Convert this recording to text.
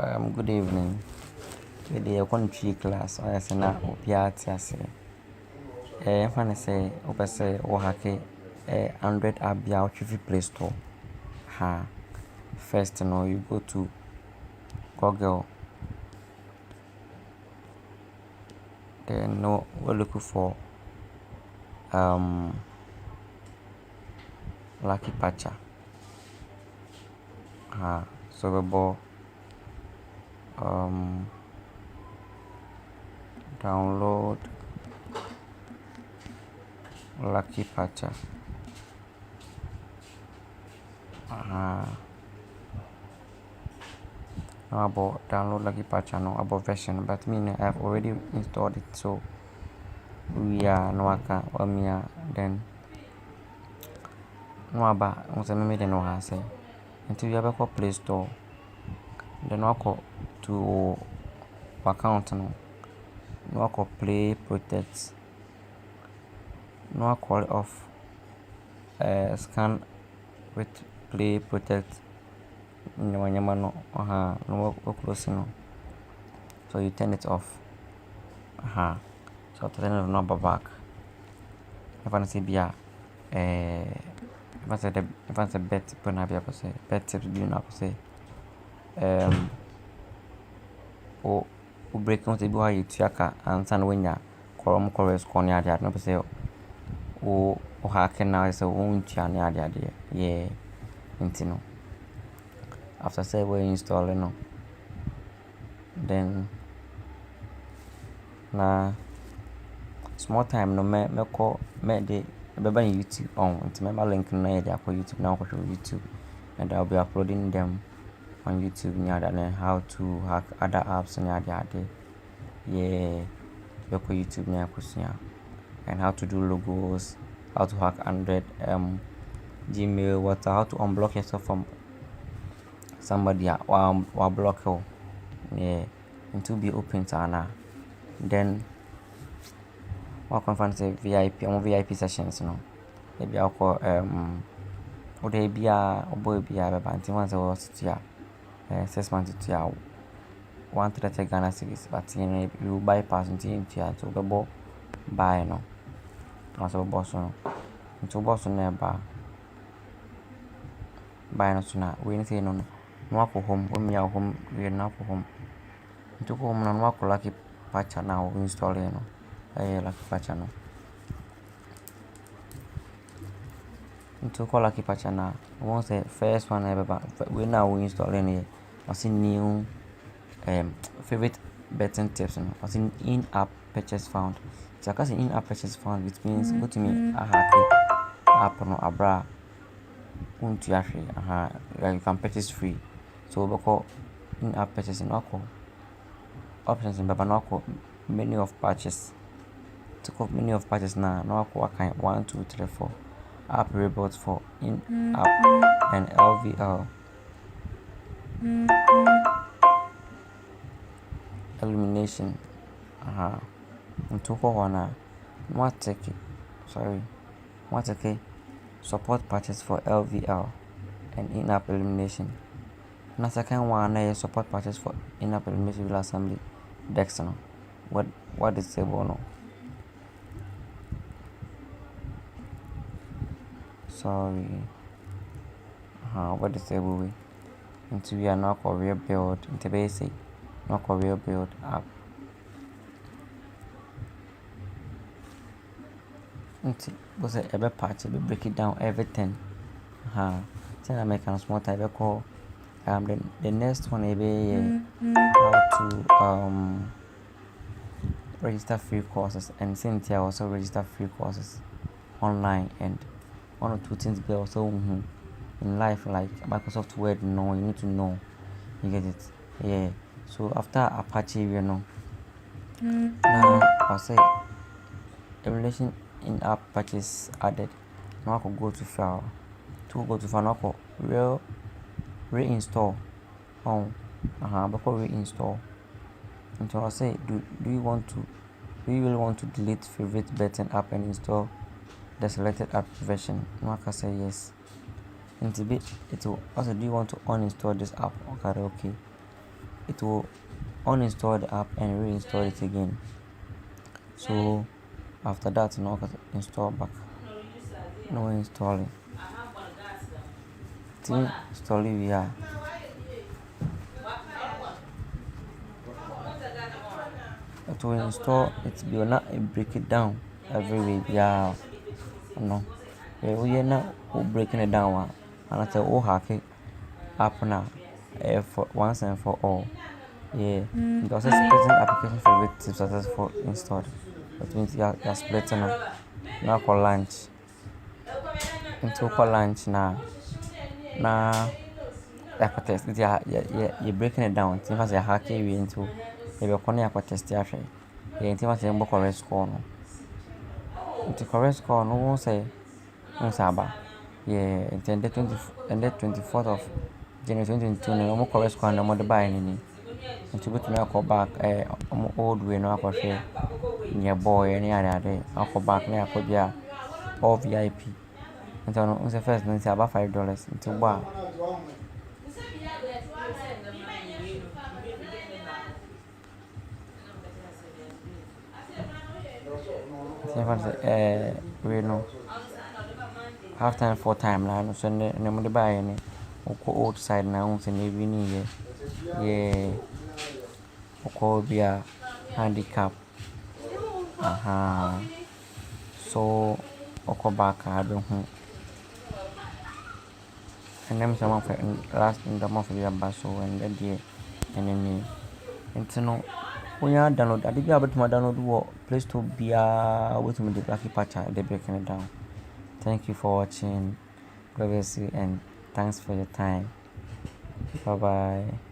Good evening. Today I want to class. I say na opiate ase. Fan say ope say o hake 100 app bia otwe Play Store. First no you go to Google. Then no we look for Lucky Patcha. So we bo download Lucky Patcha. Now about download Lucky Patcha no about version, but me I have already installed it, so we are no aka omia then no aba unse me de no ha say until you have Play Store then wako to account no wako play protect no wako off scan with play protect nyama no no close no, so you turn it off. So turn it on back if I say bia if I say bet put na bia say bet tips do na say o break on say bi you tuaka ansa na wanya korom correct ko ne ade no say o hack na say won tua ne ade yeah intino after say we install no then na small time no me call me de beba in YouTube on into my link na ya for YouTube now for YouTube, and I'll be uploading them on YouTube and how to hack other apps and yeah for YouTube and how to do logos, how to hack 100 Gmail, how to unblock yourself from somebody or block you, yeah, and to be open to Anna. Then what conference VIP VIP sessions no maybe I'll call would they be a boy be a banty once or 6 months to 130 Ghana series, but you bypass into to the buy no as a boss no into boss nearby buy no sooner we say no walk home when we are home we are now home into home and walk Lucky Patcha now install Lucky Patcha no into call Lucky Patcha now once the first one ever we now we installing here I see new favorite betting tips no I see in-app purchase found. So I can see in-app purchase found, which means go to me a happy app no abra unto actually you can purchase free, so we call in-app purchase no call options in baba no call menu of purchase to call menu of purchase now no call kind 1 2 3 4 app reports for in-app and LVL elimination into one what take support purchase for LVL and in-app elimination. Na second one is support purchase for in-app elimination will assembly Dex no what is disable no sorry what disable we into we are now career build into basic no career build app into was a ever patch we break it down everything so I make a small type of call the next one be how to register free courses, and Cynthia also register free courses online, and one or two things be also in life like Microsoft Word no you need to know, you get it, yeah. So after Apache you know now I'll say emulation in app purchase added. Now I could go to file now real reinstall before reinstall. And so I'll say do you really want to delete favorite betting app and install the selected app version? No, I can say yes. And it will also, do you want to uninstall this app? Okay. it will uninstall the app and reinstall it again. So after that, now install back. No installing. Team install it, yeah. It will install it, will not break it down every week, yeah. No, we not breaking it down, and I tell oh hack it app now, for once and for all. Yeah, because it's present application favorite tips successful installed. That means you're splitting now for lunch. Into for lunch now. Now, like test it, you're breaking it down. Think as you're hacking we into you're calling a test. Yeah, think as you're correct score. No, into correct score, no one say, no saba. Yeah, intended 24th of January 2022, no more correct score, no more the buy any. Nti wobɛtumi akɔ back ɔmo old way no akɔhwɛ near boy any other day akɔ back na akɔ bia all VIP nti ɔno nse first no nti aba $5 nti bɔ a we no half time 4 time na no so ne mo de buy any okɔ old side na nse na ebi ni ye yeah okɔ bia handicap so okɔ back a be hu and them some of last in the month of the so and the day and then nti no when you download ade bia betuma download wo Play Store bia wetumi de black patch de breaking it down. Thank you for watching. God bless you and thanks for your time. Bye bye.